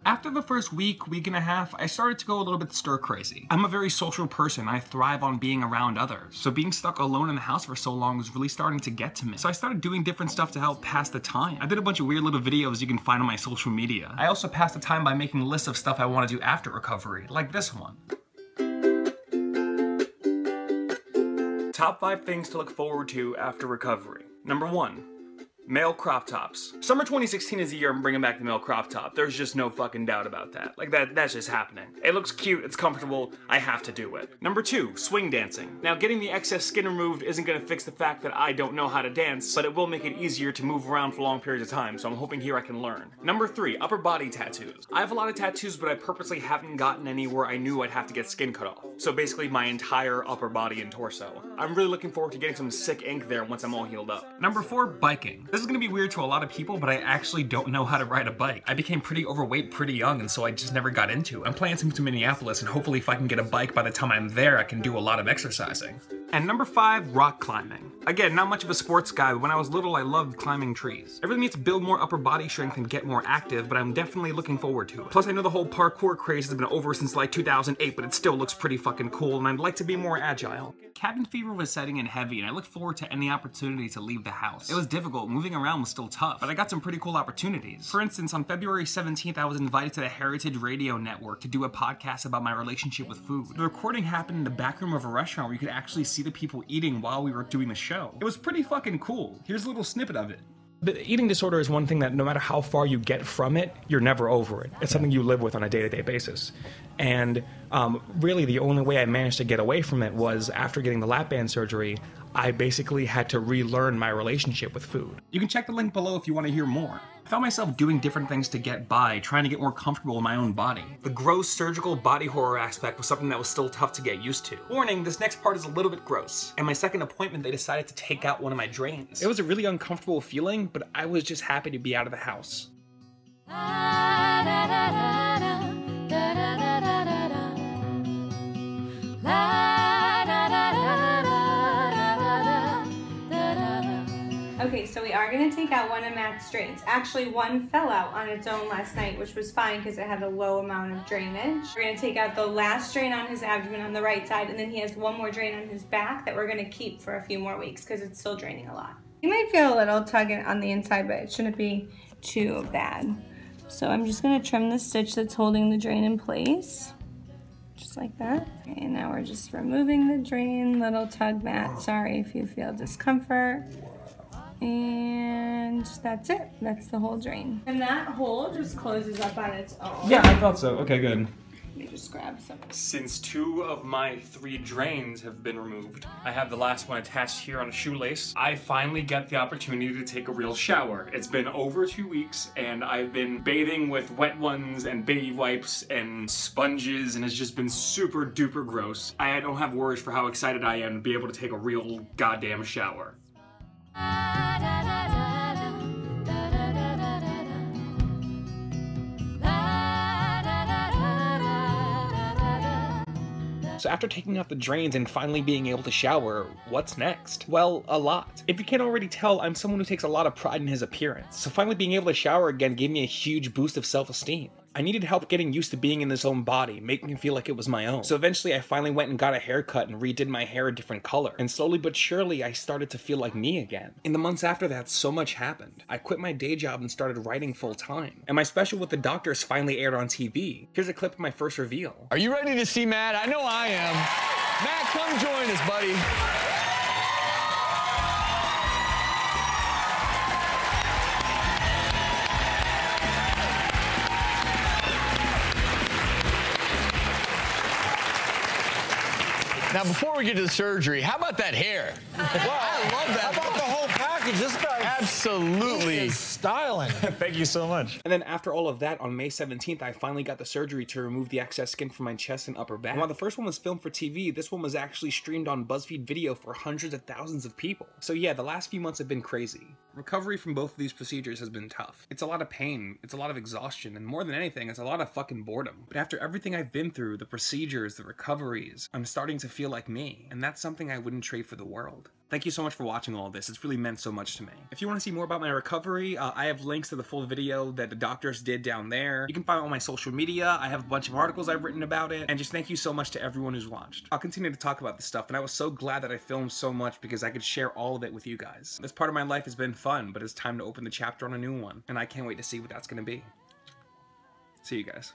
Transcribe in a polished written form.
After the first week and a half, I started to go a little bit stir crazy. I'm a very social person. I thrive on being around others. So being stuck alone in the house for so long was really starting to get to me. So I started doing different stuff to help pass the time. I did a bunch of weird little videos you can find on my social media. I also passed the time by making lists of stuff I want to do after recovery, like this one. Top 5 things to look forward to after recovery. Number 1. Male crop tops. Summer 2016 is the year I'm bringing back the male crop top. There's just no fucking doubt about that. Like that's just happening. It looks cute, it's comfortable, I have to do it. Number 2, swing dancing. Now getting the excess skin removed isn't gonna fix the fact that I don't know how to dance, but it will make it easier to move around for long periods of time, so I'm hoping here I can learn. Number 3, upper body tattoos. I have a lot of tattoos, but I purposely haven't gotten any where I knew I'd have to get skin cut off. So basically my entire upper body and torso. I'm really looking forward to getting some sick ink there once I'm all healed up. Number 4, biking. This is gonna be weird to a lot of people, but I actually don't know how to ride a bike. I became pretty overweight pretty young, and so I just never got into it. I'm planning to move to Minneapolis, and hopefully if I can get a bike by the time I'm there, I can do a lot of exercising. And number 5, rock climbing. Again, not much of a sports guy, but when I was little, I loved climbing trees. I really need to build more upper body strength and get more active, but I'm definitely looking forward to it. Plus, I know the whole parkour craze has been over since like 2008, but it still looks pretty fucking cool, and I'd like to be more agile. Cabin fever was setting in heavy, and I looked forward to any opportunity to leave the house. It was difficult, moving around was still tough, but I got some pretty cool opportunities. For instance, on February 17th, I was invited to the Heritage Radio Network to do a podcast about my relationship with food. The recording happened in the back room of a restaurant where you could actually see the people eating while we were doing the show. It was pretty fucking cool. Here's a little snippet of it. The eating disorder is one thing that no matter how far you get from it, you're never over it. It's something you live with on a day-to-day basis. And really the only way I managed to get away from it was after getting the lap band surgery, I basically had to relearn my relationship with food. You can check the link below if you want to hear more. I found myself doing different things to get by, trying to get more comfortable in my own body. The gross surgical body horror aspect was something that was still tough to get used to. Warning, this next part is a little bit gross. At my second appointment, they decided to take out one of my drains. It was a really uncomfortable feeling, but I was just happy to be out of the house. Okay, so we are going to take out one of Matt's drains. Actually, one fell out on its own last night, which was fine because it had a low amount of drainage. We're going to take out the last drain on his abdomen on the right side, and then he has one more drain on his back that we're going to keep for a few more weeks because it's still draining a lot. You might feel a little tug on the inside, but it shouldn't be too bad. So I'm just going to trim the stitch that's holding the drain in place. Just like that. Okay, and now we're just removing the drain. Little tug, Matt. Sorry if you feel discomfort. And that's it. That's the whole drain. And that hole just closes up on its own. Yeah, I thought so. Okay, good. Let me just grab some. Since 2 of my 3 drains have been removed, I have the last one attached here on a shoelace. I finally get the opportunity to take a real shower. It's been over 2 weeks, and I've been bathing with wet ones and baby wipes and sponges, and it's just been super duper gross. I don't have words for how excited I am to be able to take a real goddamn shower. So after taking out the drains and finally being able to shower, what's next? Well, a lot. If you can't already tell, I'm someone who takes a lot of pride in his appearance. So finally being able to shower again gave me a huge boost of self-esteem. I needed help getting used to being in this own body, making me feel like it was my own. So eventually I finally went and got a haircut and redid my hair a different color. And slowly but surely I started to feel like me again. In the months after that, so much happened. I quit my day job and started writing full time. And my special with the doctors finally aired on TV. Here's a clip of my first reveal. Are you ready to see Matt? I know I am. Matt, come join us, buddy. Now, before we get to the surgery, how about that hair? Wow, I love that. How about the whole package? This guy absolutely is styling. Thank you so much. And then after all of that, on May 17th, I finally got the surgery to remove the excess skin from my chest and upper back. And while the first one was filmed for TV, this one was actually streamed on BuzzFeed Video for hundreds of thousands of people. So yeah, the last few months have been crazy. Recovery from both of these procedures has been tough. It's a lot of pain, it's a lot of exhaustion, and more than anything, it's a lot of fucking boredom. But after everything I've been through, the procedures, the recoveries, I'm starting to feel like me, and that's something I wouldn't trade for the world. Thank you so much for watching all of this. It's really meant so much to me. If you you want to see more about my recovery, I have links to the full video that the doctors did down there. You can find it on my social media. I have a bunch of articles I've written about it, and just thank you so much to everyone who's watched. I'll continue to talk about this stuff, and I was so glad that I filmed so much because I could share all of it with you guys. This part of my life has been fun, but it's time to open the chapter on a new one, and I can't wait to see what that's gonna be. See you guys.